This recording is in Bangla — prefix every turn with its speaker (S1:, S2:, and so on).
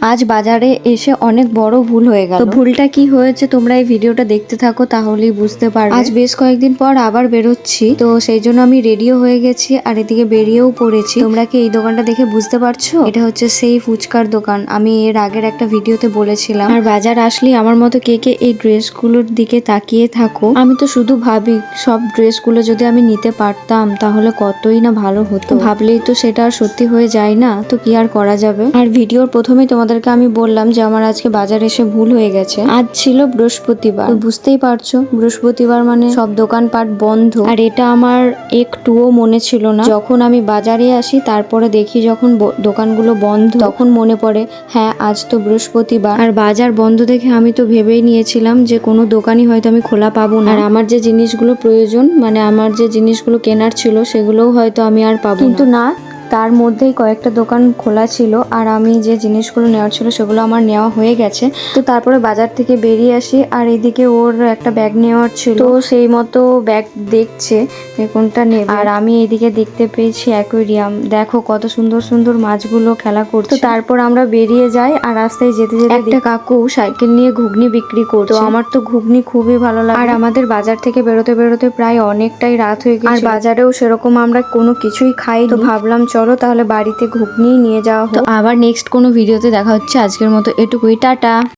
S1: আজ বাজারে এসে অনেক বড় ভুল হয়ে গেল। তো ভুলটা কি হয়েছে তোমরা এই ভিডিওটা দেখতে থাকো, তাহলেই বুঝতে পারবে। আজ বেশ কয়েকদিন পর আবার বেরোচ্ছি, তো সেই জন্য আমি রেডিও হয়ে গেছি আর এদিকে বেরিয়েও পড়েছি। তোমরা কি এই দোকানটা দেখে বুঝতে পারছো? এটা হচ্ছে সেই ফুচকার দোকান, আমি এর আগের একটা ভিডিওতে বলেছিলাম। আর বাজার আসলে আমার মতো কে কে এই ড্রেসগুলোর দিকে তাকিয়ে থাকো। আমি তো শুধু ভাবি সব ড্রেসগুলো যদি আমি নিতে পারতাম তাহলে কতই না ভালো হতো। ভাবলেই তো সেটা আর সত্যি হয়ে যায় না, তো কি আর করা যাবে। আর ভিডিওর প্রথমেই তোমাদেরকে আমি বললাম যে আমার আজকে বাজার এসে ভুল হয়ে গেছে। আজ ছিল বৃহস্পতিবার, বুঝতেই পারছো বৃহস্পতিবার মানে সব দোকানপাট বন্ধ। আর এটা আমার একটুও মনে ছিল না। যখন আমি বাজারে আসি তারপরে দেখি যখন দোকানগুলো বন্ধ, তখন মনে পড়ে হ্যাঁ আজ তো বৃহস্পতিবার। আর বাজার বন্ধ দেখে আমি তো ভেবেই নিয়েছিলাম যে কোনো দোকানই হয়তো আমি খোলা পাবো না। আর আমার যে জিনিসগুলো প্রয়োজন, মানে আমার যে জিনিসগুলো কেনার ছিল সেগুলোও হয়তো আমি আর পাবো না। কিন্তু না, তার মধ্যেই কয়েকটা দোকান খোলা ছিল আর আমি যে জিনিসগুলো নেওয়ার ছিল সেগুলো আমার নেওয়া হয়ে গেছে। তো তারপরে বাজার থেকে বেরিয়ে আসি আর এদিকে ওর একটা ব্যাগ নেওয়ার ছিল, তো সেই মতো ব্যাগ দেখছে কোনটা নেবে। আর আমি এইদিকে দেখতে পেয়েছি অ্যাকোয়ারিয়াম, দেখো কত সুন্দর সুন্দর মাছগুলো খেলা করছে। তো তারপর আমরা বেরিয়ে যাই আর রাস্তায় যেতে যেতে একটা কাকু সাইকেল নিয়ে ঘুগনি বিক্রি করছে। তো আমার তো ঘুগনি খুবই ভালো লাগে। আর আমাদের বাজার থেকে বেরোতে বেরোতে প্রায় অনেকটাই রাত হয়ে গেছে। আর বাজারেও সেরকম আমরা কোনো কিছুই খাই, তো ভাবলাম চলো তাহলে বাড়িতে ঘুগনি নিয়ে যাওয়া হোক। তো আবার নেক্সট কোনো ভিডিওতে দেখা হচ্ছে, আজকের মতো এটুকুই, টাটা।